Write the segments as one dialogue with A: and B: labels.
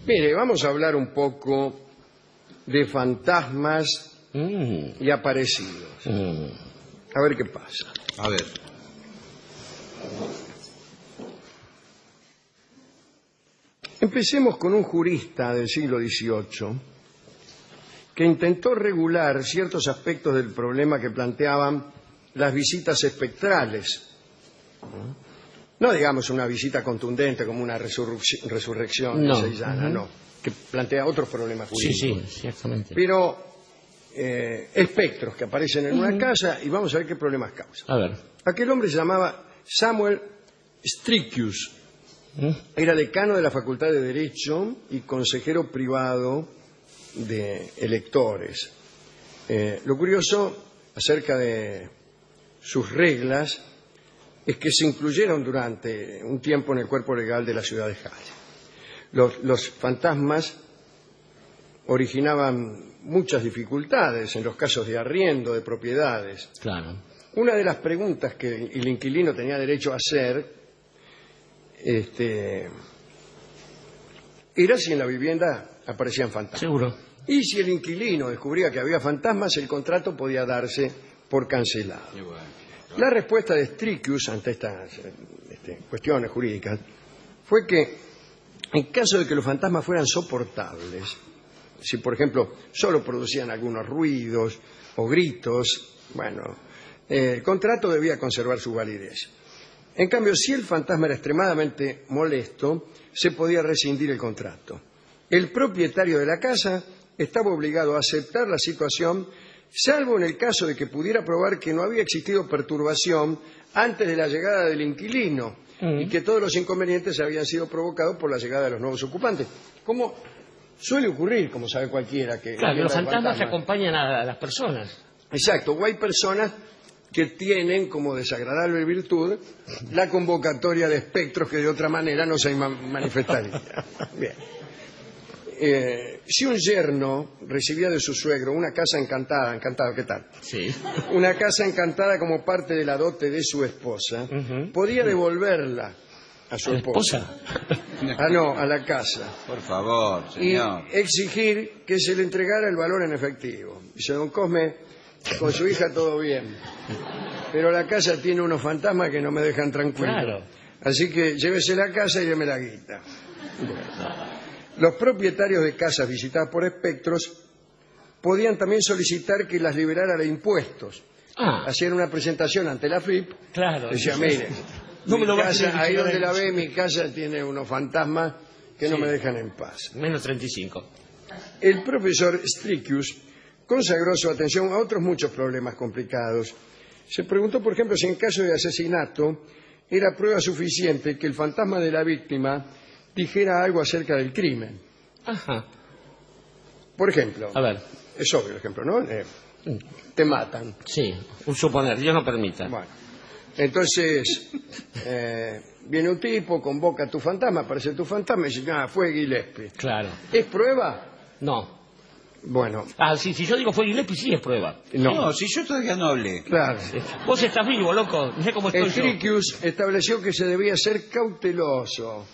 A: Mire, vamos a hablar un poco de fantasmas y aparecidos. A ver qué pasa.
B: A ver.
A: Empecemos con un jurista del siglo XVIII que intentó regular ciertos aspectos del problema que planteaban las visitas espectrales. No digamos una visita contundente como una resurrección de Seyana, no, que plantea otros problemas jurídicos.
C: Sí, ciertamente.
A: Pero espectros que aparecen en una casa y vamos a ver qué problemas causan.
C: A ver.
A: Aquel hombre se llamaba Samuel Strickius. Era decano de la Facultad de Derecho y consejero privado de electores. Lo curioso acerca de sus reglas es que se incluyeron durante un tiempo en el cuerpo legal de la ciudad de Halle. Los fantasmas originaban muchas dificultades en los casos de arriendo de propiedades.
C: Claro.
A: Una de las preguntas que el inquilino tenía derecho a hacer era si en la vivienda aparecían fantasmas.
C: Seguro.
A: Y si el inquilino descubría que había fantasmas, el contrato podía darse por cancelado. La respuesta de Strickius ante estas cuestiones jurídicas fue que en caso de que los fantasmas fueran soportables, si por ejemplo solo producían algunos ruidos o gritos, bueno, el contrato debía conservar su validez. En cambio, si el fantasma era extremadamente molesto, se podía rescindir el contrato. El propietario de la casa estaba obligado a aceptar la situación, salvo en el caso de que pudiera probar que no había existido perturbación antes de la llegada del inquilino y que todos los inconvenientes habían sido provocados por la llegada de los nuevos ocupantes. Como suele ocurrir, como sabe cualquiera, que
C: Claro, los fantasmas acompañan a las personas.
A: Exacto, o hay personas que tienen como desagradable virtud la convocatoria de espectros que de otra manera no se manifestaría. Bien. Si un yerno recibía de su suegro una casa encantada, ¿qué tal?
C: Sí.
A: Una casa encantada como parte de la dote de su esposa, podía devolverla a su esposa. No, a la casa.
B: Por favor, señor.
A: Y exigir que se le entregara el valor en efectivo. Dice, don Cosme, con su hija todo bien, pero la casa tiene unos fantasmas que no me dejan tranquilo.
C: Claro.
A: Así que llévese la casa y deme la guita. Los propietarios de casas visitadas por espectros podían también solicitar que las liberara de impuestos. Hacían una presentación ante la FIP.
C: Claro.
A: Decía, mire,
C: no me lo vas a
A: ahí donde la ve, mi casa tiene unos fantasmas que no me dejan en paz.
C: Menos 35.
A: El profesor Strickius consagró su atención a otros muchos problemas complicados. Se preguntó, por ejemplo, si en caso de asesinato era prueba suficiente que el fantasma de la víctima dijera algo acerca del crimen.
C: Ajá.
A: Por ejemplo,
C: A ver.
A: es obvio el ejemplo, ¿no? Te matan.
C: Sí, un suponer, Dios no permita.
A: Bueno, entonces viene un tipo, convoca a tu fantasma, aparece tu fantasma y dice, fue Gillespie.
C: Claro.
A: ¿Es prueba?
C: No.
A: Bueno,
C: Si yo digo fue Gillespie, sí es prueba.
B: No, si yo todavía no hablé.
A: claro.
C: Vos estás vivo, loco. Mirá cómo estoy yo.
A: Strickius estableció que se debía ser cauteloso,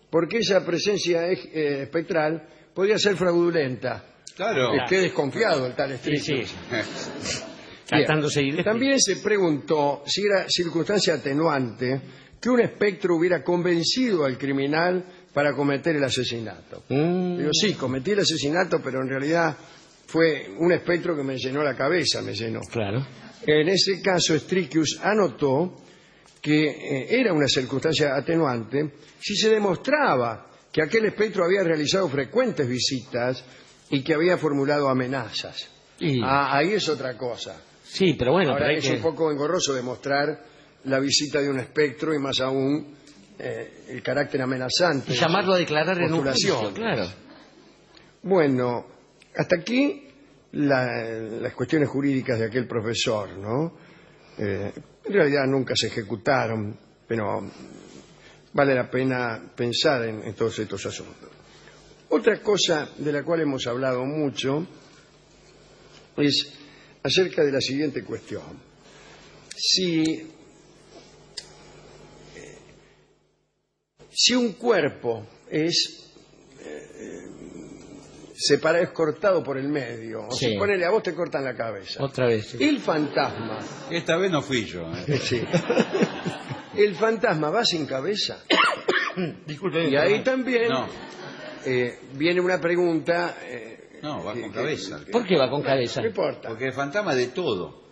A: porque esa presencia espectral podía ser fraudulenta.
B: Claro.
A: Qué desconfiado el tal
C: Sí,
A: Strickius.
C: sí.
A: Bien.
C: Tratándose de Gillespie.
A: También se preguntó si era circunstancia atenuante que un espectro hubiera convencido al criminal para cometer el asesinato. Digo, sí, cometí el asesinato, pero en realidad fue un espectro que me llenó la cabeza, me llenó.
C: Claro.
A: En ese caso, Strickius anotó que era una circunstancia atenuante si se demostraba que aquel espectro había realizado frecuentes visitas y que había formulado amenazas.
C: Y-
A: Ahí es otra cosa.
C: Sí, pero bueno,
A: Ahora
C: pero hay
A: es
C: que...
A: un poco engorroso demostrar la visita de un espectro y más aún el carácter amenazante.
C: Y llamarlo a declarar en un
A: postulación.
C: juicio, claro.
A: Bueno, hasta aquí las cuestiones jurídicas de aquel profesor, ¿no? En realidad nunca se ejecutaron, pero vale la pena pensar en todos estos asuntos. Otra cosa de la cual hemos hablado mucho es acerca de la siguiente cuestión. Si un cuerpo es es cortado por el medio. O
C: Sí.
A: si ponele a vos te cortan la cabeza.
C: Otra vez. Sí.
A: El fantasma,
B: Esta vez no fui yo.
A: sí. El fantasma va sin cabeza.
C: Disculpe.
A: Y ahí también
B: No,
A: viene una pregunta.
B: no, va con cabeza.
C: ¿Por qué va con cabeza?
A: No importa,
B: Porque el fantasma de todo.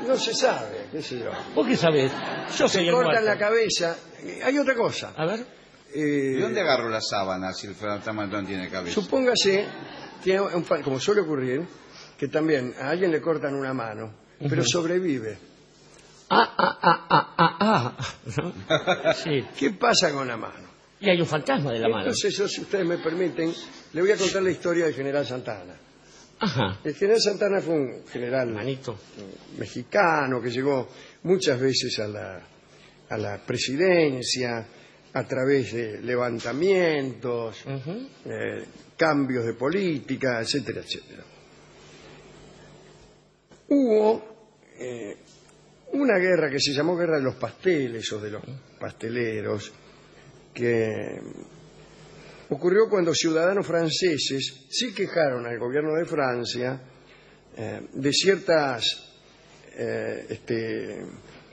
A: no se sabe, qué sé yo.
C: ¿Por qué sabes? Yo soy
A: Se
C: el
A: cortan
C: muerto.
A: la cabeza. Hay otra cosa.
C: A ver.
B: ¿De dónde agarro la sábana si el fantasma no tiene cabeza?
A: Supóngase, como suele ocurrir, que también a alguien le cortan una mano, pero sobrevive.
C: Sí.
A: ¿Qué pasa con la mano?
C: Y hay un fantasma de la mano.
A: Entonces, yo, si ustedes me permiten, le voy a contar la historia del general Santana.
C: Ajá.
A: El general Santana fue un general
C: Manito.
A: mexicano que llegó muchas veces a la presidencia a través de levantamientos,
C: Ujú.
A: cambios de política, etcétera, etcétera. Hubo una guerra que se llamó Guerra de los Pasteles o de los Pasteleros, que ocurrió cuando ciudadanos franceses se quejaron al gobierno de Francia de ciertas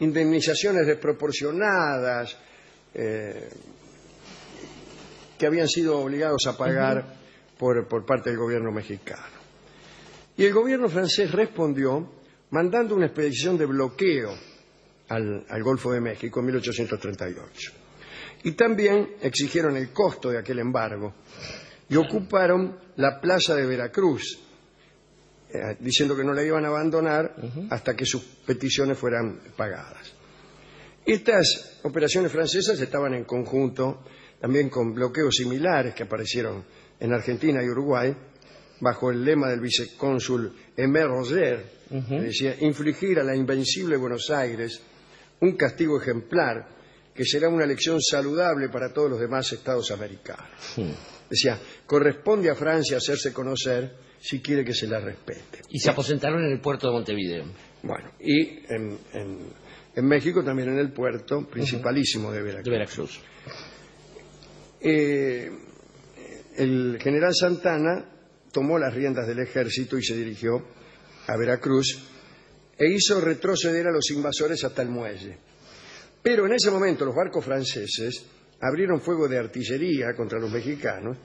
A: indemnizaciones desproporcionadas que habían sido obligados a pagar por parte del gobierno mexicano. Y el gobierno francés respondió mandando una expedición de bloqueo al Golfo de México en 1838. Y también exigieron el costo de aquel embargo y ocuparon la plaza de Veracruz, diciendo que no la iban a abandonar hasta que sus peticiones fueran pagadas. Estas operaciones francesas estaban en conjunto también con bloqueos similares que aparecieron en Argentina y Uruguay, bajo el lema del vicecónsul Aimé Roger, que decía: infligir a la invencible Buenos Aires un castigo ejemplar que será una lección saludable para todos los demás estados americanos. Decía, corresponde a Francia hacerse conocer si quiere que se la respete.
C: Y se aposentaron en el puerto de Montevideo.
A: Bueno, y en México también en el puerto principalísimo de Veracruz.
C: De Veracruz.
A: El general Santana tomó las riendas del ejército y se dirigió a Veracruz e hizo retroceder a los invasores hasta el muelle. Pero en ese momento los barcos franceses abrieron fuego de artillería contra los mexicanos,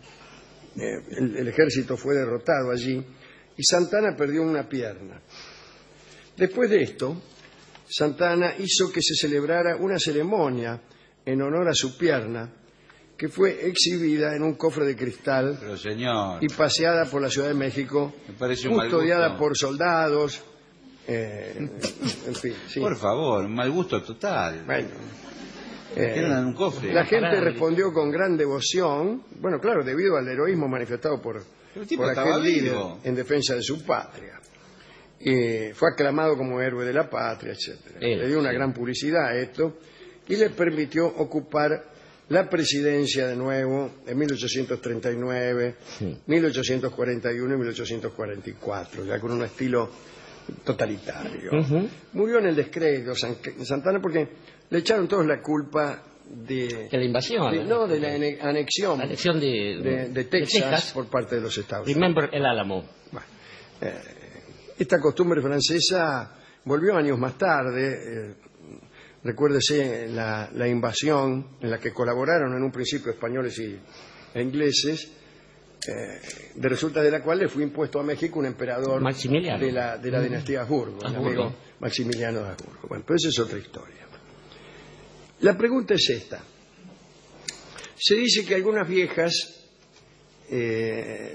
A: el ejército fue derrotado allí y Santana perdió una pierna. Después de esto, Santana hizo que se celebrara una ceremonia en honor a su pierna, que fue exhibida en un cofre de cristal
B: Pero señor,
A: y paseada por la Ciudad de México,
B: me parece un mal
A: custodiada
B: gusto.
A: por soldados, en fin. Sí.
B: Por favor, un mal gusto total.
A: Bueno,
B: Quedan en un cofre.
A: la gente
C: Pará,
A: respondió con gran devoción, bueno, claro, debido al heroísmo manifestado por
B: El tipo
A: aquel
B: estaba
A: líder
B: vivo.
A: en defensa de su patria. Fue aclamado como héroe de la patria, etcétera. Le dio una gran publicidad a esto y le permitió ocupar la presidencia de nuevo en 1839, 1841 y 1844, ya con un estilo totalitario. Murió en el descrédito Santana porque le echaron todos la culpa
C: De la invasión.
A: de la anexión,
C: La anexión
A: de Texas por parte de los Estados Unidos.
C: Remember el Álamo.
A: Bueno, esta costumbre francesa volvió años más tarde. Recuérdese la invasión en la que colaboraron en un principio españoles e ingleses, de resulta de la cual le fue impuesto a México un emperador
C: Maximiliano.
A: de la dinastía Habsburgo, el
C: Habsburgo.
A: amigo Maximiliano de Habsburgo. Bueno, pero esa es otra historia. La pregunta es esta. Se dice que algunas viejas,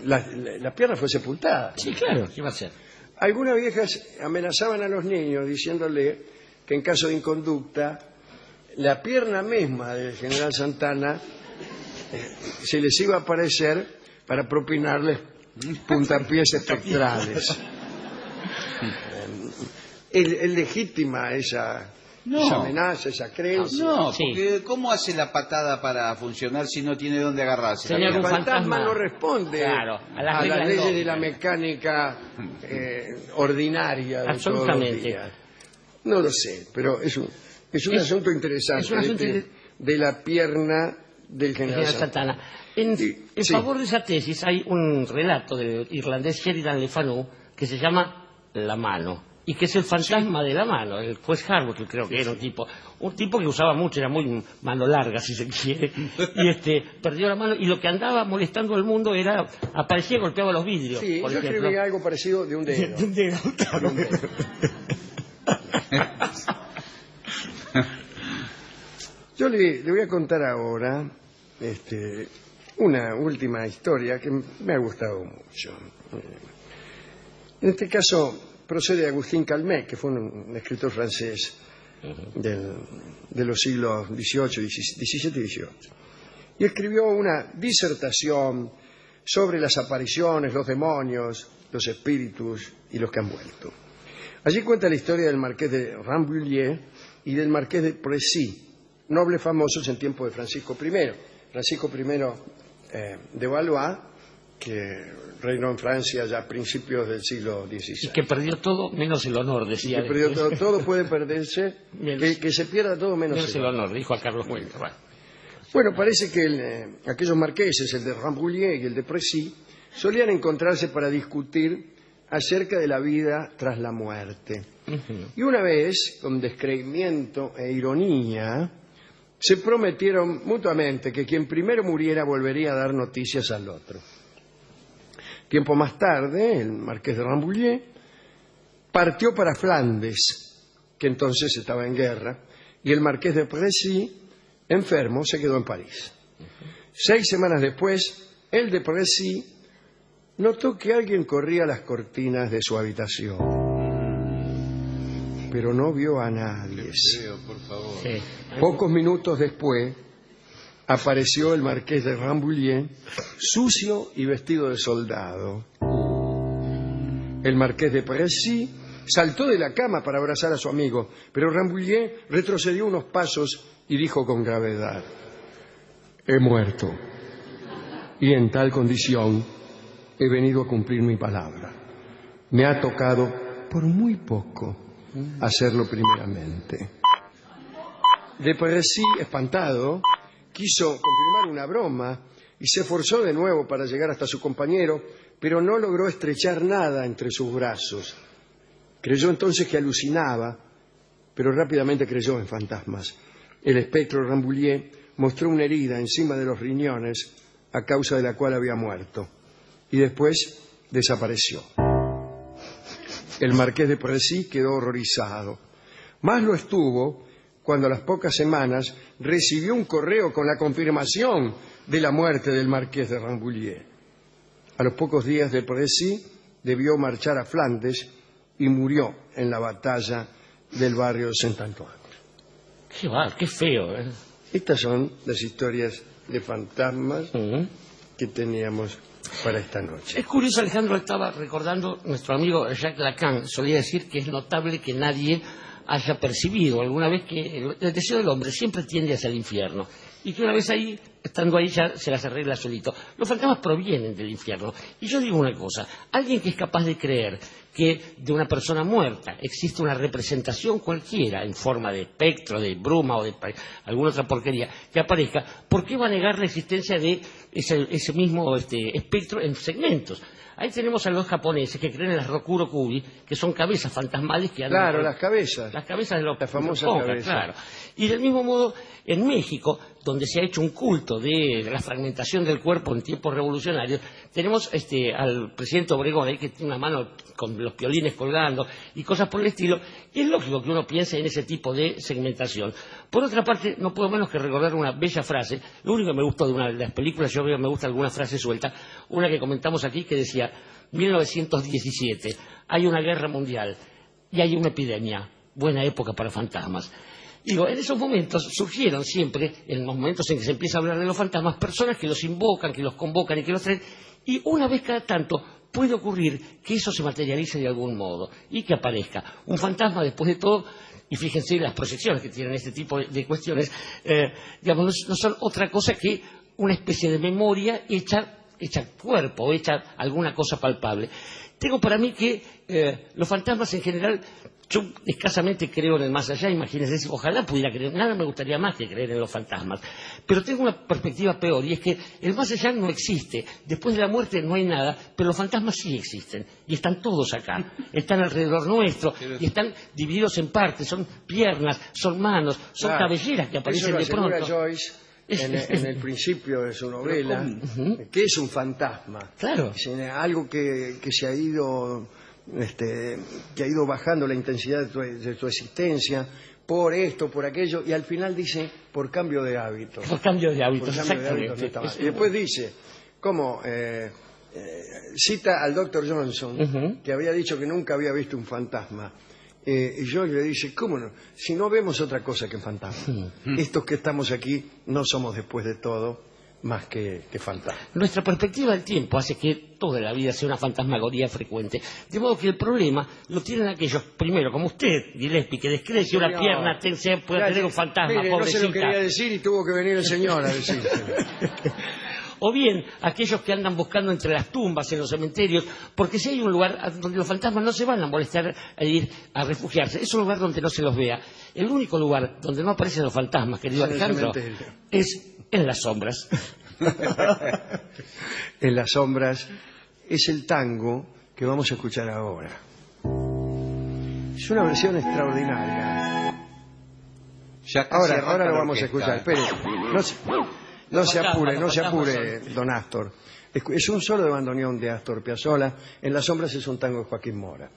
A: la pierna fue sepultada.
C: Sí, claro. ¿Qué va a ser?
A: Algunas viejas amenazaban a los niños diciéndole que en caso de inconducta, la pierna misma del general Santana se les iba a aparecer para propinarles puntapiés espectrales. ¿Es legítima esa amenaza, esa creencia?
B: No,
C: Sí.
B: porque ¿cómo hace la patada para funcionar si no tiene dónde agarrarse?
C: Señor,
A: El
C: un
A: fantasma
C: fantasma
A: no responde
C: Claro, a las reglas
A: leyes
C: lógicas.
A: de la mecánica ordinaria de todos los
C: Absolutamente.
A: días. No lo sé, pero es un asunto interesante
C: es un asunto
A: de la pierna del general Santana.
C: En
A: Sí.
C: favor de esa tesis hay un relato del irlandés Sheridan Le Fanu que se llama La mano, y que es el fantasma de la mano. El juez Harwood, que creo que era un tipo que usaba mucho, era muy mano larga, si se quiere, y perdió la mano, y lo que andaba molestando al mundo era, aparecía y golpeaba los vidrios,
A: Sí,
C: por
A: yo
C: ejemplo.
A: escribí algo parecido de un dedo.
C: De un dedo, claro.
A: De un dedo. Yo le voy a contar ahora una última historia que me ha gustado mucho. En este caso procede de Agustín Calmet, que fue un escritor francés de los siglos XVIII, XVII y XVIII. Y escribió una disertación sobre las apariciones, los demonios, los espíritus y los que han vuelto. Allí cuenta la historia del marqués de Rambouillet y del marqués de Précy, nobles famosos en tiempo de Francisco I. Francisco I de Valois, que reinó en Francia ya a principios del siglo XVI.
C: Y que perdió todo menos el honor, decía.
A: Que perdió todo puede perderse, que se pierda todo menos
C: el honor, dijo a Carlos V.
A: Bueno, parece que aquellos marqueses, el de Rambouillet y el de Précy, solían encontrarse para discutir acerca de la vida tras la muerte. Y una vez, con descreimiento e ironía, se prometieron mutuamente que quien primero muriera volvería a dar noticias al otro. Tiempo más tarde, el marqués de Rambouillet partió para Flandes, que entonces estaba en guerra, y el marqués de Précy, enfermo, se quedó en París. 6 semanas después, el de Précy notó que alguien corría las cortinas de su habitación, pero no vio a nadie.
B: Por favor.
C: Sí.
A: Pocos minutos después apareció el marqués de Rambouillet, sucio y vestido de soldado. El marqués de Précy saltó de la cama para abrazar a su amigo, pero Rambouillet retrocedió unos pasos y dijo con gravedad: he muerto, y en tal condición he venido a cumplir mi palabra. Me ha tocado, por muy poco, hacerlo primeramente. De Précy, espantado, quiso confirmar una broma y se esforzó de nuevo para llegar hasta su compañero, pero no logró estrechar nada entre sus brazos. Creyó entonces que alucinaba, pero rápidamente creyó en fantasmas. El espectro Rambouillet mostró una herida encima de los riñones, a causa de la cual había muerto, y después desapareció. El marqués de Précy quedó horrorizado. Más lo estuvo cuando a las pocas semanas recibió un correo con la confirmación de la muerte del marqués de Rambouillet. A los pocos días de Précy debió marchar a Flandes y murió en la batalla del barrio de Saint-Antoine.
C: Qué feo, ¿eh?
A: Estas son las historias de fantasmas que teníamos para esta noche.
C: Es curioso, Alejandro, estaba recordando, nuestro amigo Jacques Lacan solía decir que es notable que nadie haya percibido alguna vez que el deseo del hombre siempre tiende hacia el infierno, y que una vez ahí, estando ahí, ya se las arregla solito. Los fantasmas provienen del infierno. Y yo digo una cosa: alguien que es capaz de creer que de una persona muerta existe una representación cualquiera en forma de espectro, de bruma o de alguna otra porquería que aparezca, ¿por qué va a negar la existencia de ese mismo espectro en segmentos? Ahí tenemos a los japoneses que creen en las Rokuro Kubi, que son cabezas fantasmales que andan...
A: Claro, las cabezas.
C: Las cabezas de los...
A: Las famosas cabezas.
C: Claro. Y del mismo modo, en México, donde se ha hecho un culto de la fragmentación del cuerpo en tiempos revolucionarios, tenemos al presidente Obregón, ahí que tiene una mano con los piolines colgando y cosas por el estilo, y es lógico que uno piense en ese tipo de segmentación. Por otra parte, no puedo menos que recordar una bella frase. Lo único que me gustó de una de las películas, yo veo, me gusta alguna frase suelta, una que comentamos aquí que decía: 1917, hay una guerra mundial y hay una epidemia, buena época para fantasmas. Digo, en esos momentos surgieron siempre, en los momentos en que se empieza a hablar de los fantasmas, personas que los invocan, que los convocan y que los traen, y una vez cada tanto puede ocurrir que eso se materialice de algún modo y que aparezca un fantasma después de todo. Y fíjense las proyecciones que tienen este tipo de cuestiones, digamos, no son otra cosa que una especie de memoria hecha cuerpo, hecha alguna cosa palpable. Tengo para mí que los fantasmas en general Yo escasamente creo en el más allá, imagínense, ojalá pudiera creer, nada me gustaría más que creer en los fantasmas. Pero tengo una perspectiva peor, y es que el más allá no existe. Después de la muerte no hay nada, pero los fantasmas sí existen. Y están todos acá, están alrededor nuestro, y están divididos en partes, son piernas, son manos, son cabelleras que aparecen de pronto.
A: Eso lo asegura Joyce en el principio de su novela, que es un fantasma.
C: Claro.
A: Es algo que se ha ido... que ha ido bajando la intensidad de tu existencia por esto, por aquello, y al final dice por cambio de hábitos.
C: Por cambio de hábitos,
A: Por cambio de hábitos no está mal. Y después dice, ¿cómo? Cita al Dr. Johnson, que había dicho que nunca había visto un fantasma. Y yo le dice, ¿cómo no? Si no vemos otra cosa que fantasmas. Estos que estamos aquí no somos después de todo más que fantasmas.
C: Nuestra perspectiva del tiempo hace que toda la vida sea una fantasmagoría frecuente. De modo que el problema lo tienen aquellos, primero, como usted, Gillespie, que descree que una pierna puede tener un fantasma,
A: mire,
C: pobrecita.
A: No se lo quería decir y tuvo que venir el señor a decirlo.
C: O bien, aquellos que andan buscando entre las tumbas, en los cementerios, porque si hay un lugar donde los fantasmas no se van a molestar a ir a refugiarse, es un lugar donde no se los vea. El único lugar donde no aparecen los fantasmas, querido Alejandro, es en las sombras.
A: En las sombras es el tango que vamos a escuchar ahora. Es una versión extraordinaria. Ahora lo vamos a escuchar. Espere, no se apure, don Astor. Es un solo de bandoneón de Astor Piazzolla. En las sombras es un tango de Joaquín Mora.